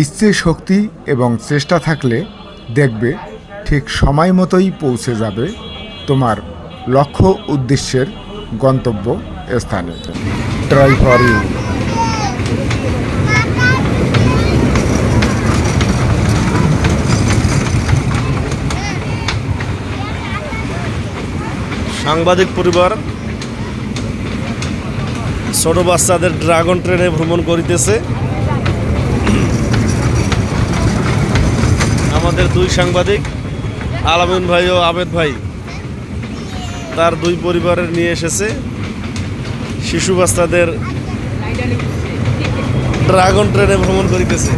ইচ্ছে শক্তি এবং চেষ্টা থাকলে দেখবে ঠিক সময় মতোই পৌঁছে যাবে তোমার লক্ষ্য উদ্দেশ্যের গন্তব্য স্থানে। Try for you. সাংবাদিক পরিবার ছোট বাচ্চাদের ড্রাগন ট্রেনে ভ্রমণ করিতেছে। আমাদের দুই সাংবাদিক আলামিন ভাই ও আবেদ ভাই তার দুই পরিবারের নিয়ে এসেছে শিশু বাচ্চাদের ড্রাগন ট্রেনে ভ্রমণ করিতেছে।